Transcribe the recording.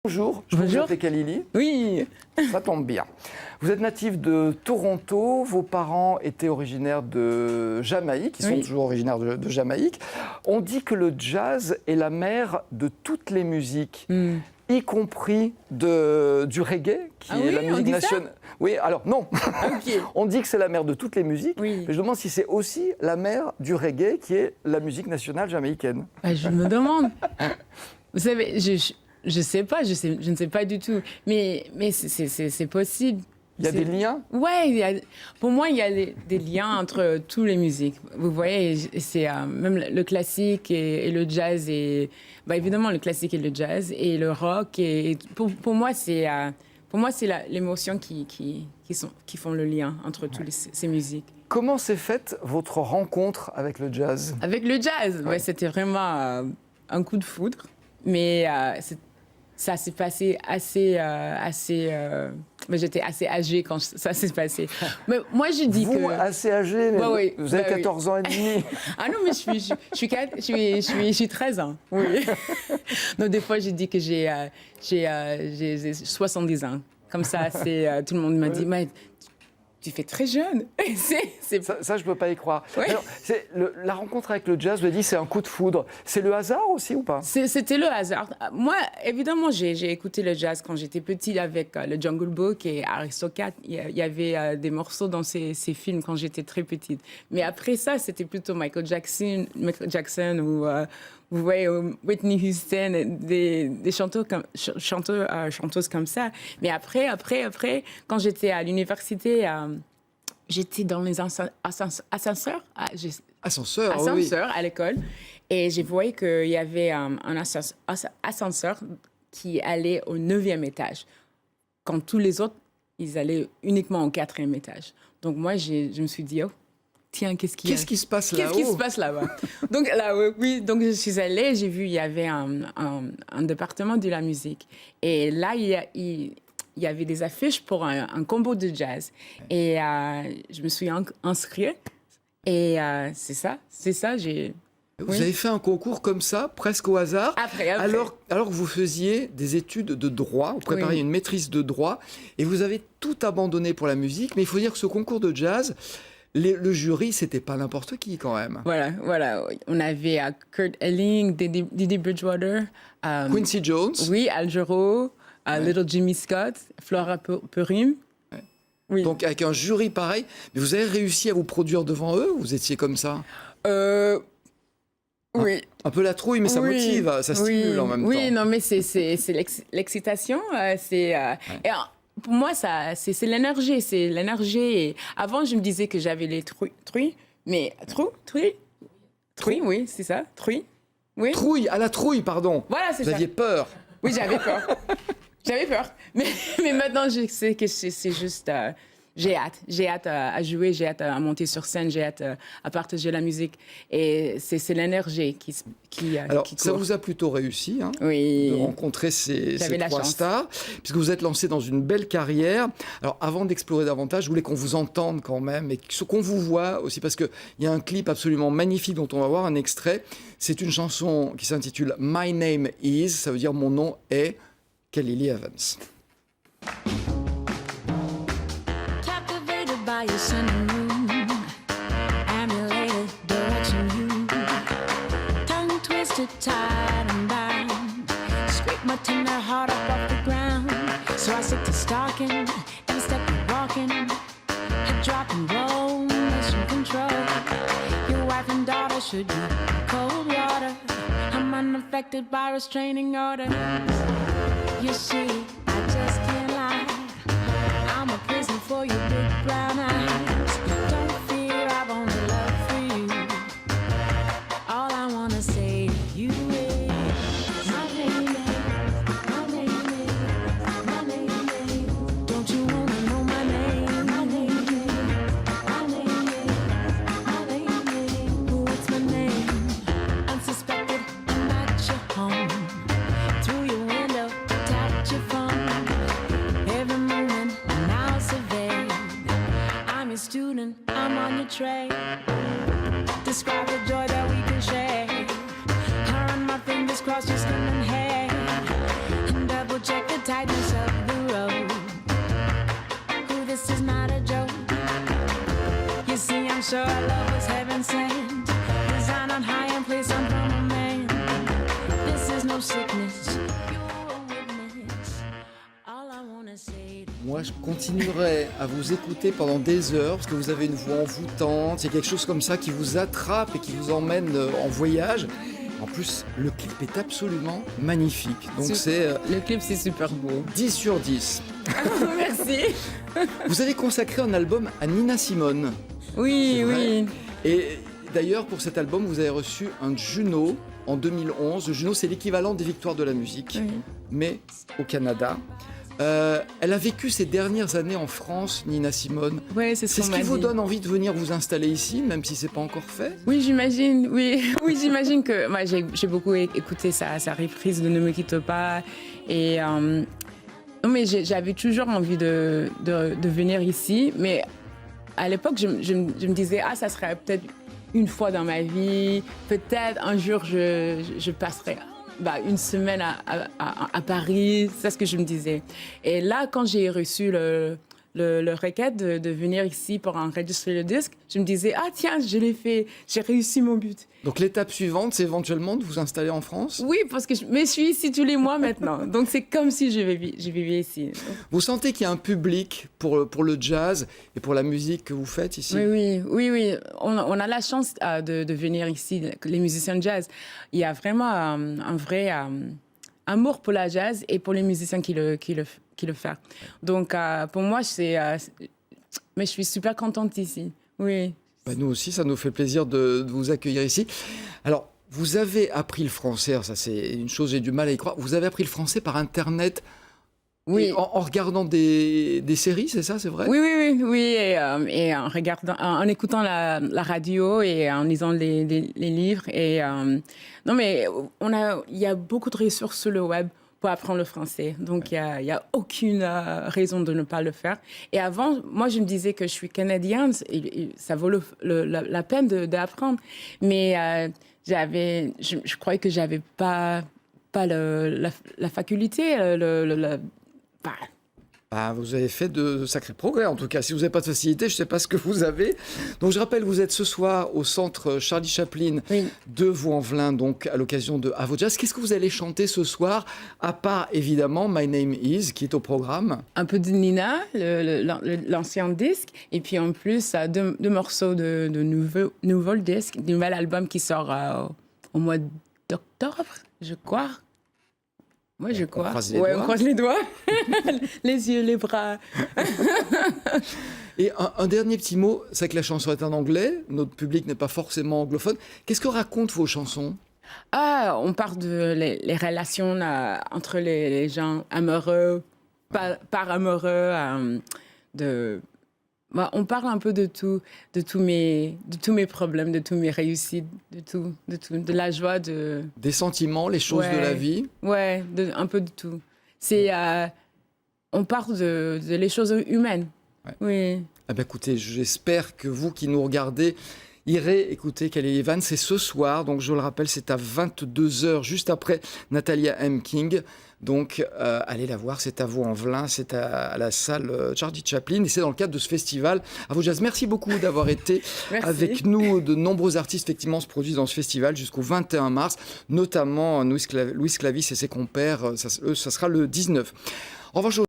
Bonjour, je peux vous appeler Kalili. Oui. Ça tombe bien. Vous êtes natif de Toronto, vos parents étaient originaires de Jamaïque, ils sont toujours originaires de Jamaïque. On dit que le jazz est la mère de toutes les musiques, y compris du reggae, qui est la musique nationale. Oui, alors non. Okay. On dit que c'est la mère de toutes les musiques, oui. mais je demande si c'est aussi la mère du reggae, qui est la musique nationale jamaïcaine. Je me demande. Vous savez, je sais pas, je ne sais pas du tout. Mais c'est possible. Il y a des liens? Oui, pour moi, il y a des liens entre toutes les musiques. Vous voyez, c'est même le classique et le jazz. Évidemment, le classique et le jazz et le rock. Et pour moi, c'est l'émotion qui font le lien entre toutes ces musiques. Comment s'est faite votre rencontre avec le jazz? Avec le jazz, c'était vraiment un coup de foudre. Mais ça s'est passé j'étais assez âgée quand ça s'est passé. Mais moi, je dis vous, assez âgée, mais vous avez 14 ans et demi. Ah non, mais je suis 13 ans. Oui. Donc, des fois, je dis que j'ai 70 ans. Comme ça, tout le monde m'a dit, mais tu fais très jeune. Ça, je ne peux pas y croire. Oui. Alors, la rencontre avec le jazz, vous avez dit, c'est un coup de foudre. C'est le hasard aussi ou pas? C'était le hasard. Moi, évidemment, j'ai écouté le jazz quand j'étais petite avec le Jungle Book et Aristocat. Il y avait des morceaux dans ces films quand j'étais très petite. Mais après ça, c'était plutôt Michael Jackson ou... vous voyez, Whitney Houston, des chanteuses comme ça. Mais après, quand j'étais à l'université, j'étais dans les ascenseurs. Ascenseur à l'école. Et j'ai vu qu'il y avait un ascenseur qui allait au 9e étage. Quand tous les autres, ils allaient uniquement au 4e étage. Donc moi, je me suis dit, oh, tiens, qu'est-ce qui se passe là-haut? Qu'est-ce qui se passe là-bas? Donc là, oui, donc je suis allée, j'ai vu, il y avait un département de la musique. Et là, il y avait des affiches pour un combo de jazz. Et je me suis inscrite. Et c'est ça, Vous avez fait un concours comme ça, presque au hasard, après. Alors que vous faisiez des études de droit, vous prépariez une maîtrise de droit, et vous avez tout abandonné pour la musique. Mais il faut dire que ce concours de jazz... Le jury, c'était pas n'importe qui quand même. Voilà. On avait Kurt Elling, Didi Bridgewater, Quincy Jones. Oui, Al Jarreau, Little Jimmy Scott, Flora Purim. Ouais. Oui. Donc avec un jury pareil, mais vous avez réussi à vous produire devant eux ou vous étiez comme ça? Oui. Un peu la trouille, mais ça motive, ça stimule en même temps. Oui, non, mais c'est l'excitation. Pour moi, c'est l'énergie. C'est l'énergie. Et avant, je me disais que j'avais les truies. Mais truie, oui, c'est ça. Truie. Oui. Trouille, à la trouille, pardon. Voilà, c'est ça. Vous aviez peur. Oui, j'avais peur. Mais maintenant, je sais que c'est juste... J'ai hâte à jouer, j'ai hâte à monter sur scène, j'ai hâte à partager la musique. Et c'est l'énergie qui Alors, qui ça court. vous a plutôt réussi, oui. de rencontrer ces trois stars, puisque vous êtes lancé dans une belle carrière. Alors, avant d'explorer davantage, je voulais qu'on vous entende quand même, et qu'on vous voit aussi, parce qu'il y a un clip absolument magnifique dont on va voir un extrait. C'est une chanson qui s'intitule « My Name Is », ça veut dire « Mon nom est Kalili Evans ». By your sun and moon, emulated by watching you, tongue twisted, tied and bound, scrape my tender heart up off the ground. So I stick to stalking, every step you're walking, head drop and roll, mission control. Your wife and daughter should be cold water. I'm unaffected by restraining orders. You see, I just can't lie. I'm a prison for your big brown eyes. Don't fear, I've only love for you. All I wanna say to you is my name is. Don't you wanna know my name? My name is. What's my name? Unsuspected, I'm at your home. Through your window, tap your phone. Every moment, now survey. I'm your student, I'm on your train. Describe the joy that we can share. I run my fingers across your skin and hair, and double check tightness of the road. Ooh, this is not a joke. You see, I'm sure our love was heaven sent, designed on high and placed on from a man. This is no sickness, you're a witness. All I wanna say. Moi, je continuerai à vous écouter pendant des heures parce que vous avez une voix envoûtante. Il y a quelque chose comme ça qui vous attrape et qui vous emmène en voyage. En plus, le clip est absolument magnifique. Donc le clip, c'est super beau. 10 sur 10. Merci. Vous avez consacré un album à Nina Simone. Oui, oui. Et d'ailleurs, pour cet album, vous avez reçu un Juno en 2011. Le Juno, c'est l'équivalent des Victoires de la musique, oui, mais au Canada. Elle a vécu ces dernières années en France, Nina Simone. Ouais, c'est ce qui vous donne envie de venir vous installer ici, même si c'est pas encore fait? Oui, j'imagine. Oui, j'imagine que moi j'ai beaucoup écouté sa reprise de Ne me quitte pas. Et non, mais j'avais toujours envie de venir ici, mais à l'époque je me disais ça serait peut-être une fois dans ma vie, peut-être un jour je passerai une semaine à Paris, c'est ce que je me disais. Et là, quand j'ai reçu le requête de venir ici pour enregistrer le disque, je me disais, tiens, je l'ai fait, j'ai réussi mon but. Donc l'étape suivante, c'est éventuellement de vous installer en France? Oui, parce que je suis ici tous les mois maintenant. Donc c'est comme si je vivais ici. Vous sentez qu'il y a un public pour le jazz et pour la musique que vous faites ici? Oui. On a la chance de venir ici, les musiciens de jazz. Il y a vraiment un vrai amour pour la jazz et pour les musiciens qui le font. Donc pour moi, mais je suis super contente ici. Oui. Nous aussi, ça nous fait plaisir de vous accueillir ici. Alors, vous avez appris le français, ça c'est une chose, j'ai du mal à y croire. Vous avez appris le français par Internet, oui, en regardant des séries, c'est ça, c'est vrai? Oui, et en écoutant la radio et en lisant les livres. Et non, mais il y a beaucoup de ressources sur le web pour apprendre le français. Donc, il y a aucune raison de ne pas le faire. Et avant, moi, je me disais que je suis canadienne et ça vaut la peine d'apprendre. Mais je croyais que j'avais pas la faculté, vous avez fait de sacrés progrès, en tout cas. Si vous n'avez pas de facilité, je ne sais pas ce que vous avez. Donc, je rappelle, vous êtes ce soir au centre Charlie Chaplin de Vaux-en-Velin, donc à l'occasion de À vos jazz. Qu'est-ce que vous allez chanter ce soir, à part, évidemment, My Name Is, qui est au programme? Un peu de Nina, l'ancien disque, et puis en plus, deux morceaux de nouveau disque, du nouvel album qui sort au mois d'octobre, je crois. Moi, je crois. On croise les doigts. Les yeux, les bras. Et un dernier petit mot, c'est que la chanson est en anglais. Notre public n'est pas forcément anglophone. Qu'est-ce que racontent vos chansons? On parle de les relations entre les gens amoureux, par amoureux, on parle un peu de tous mes problèmes, de tous mes réussites, de la joie, des sentiments, les choses de la vie. Ouais, un peu de tout. On parle de les choses humaines. Ouais. Oui. Écoutez, j'espère que vous qui nous regardez irez écouter Kelly Evans. C'est ce soir, donc je le rappelle, c'est à 22h, juste après Natalia M. King. Donc, allez la voir, c'est à Vaux-en-Velin, c'est à la salle Charlie Chaplin, et c'est dans le cadre de ce festival à vos jazz. Merci beaucoup d'avoir été avec nous. De nombreux artistes, effectivement, se produisent dans ce festival jusqu'au 21 mars, notamment Louis Clavis et ses compères. Ça sera le 19. En revanche,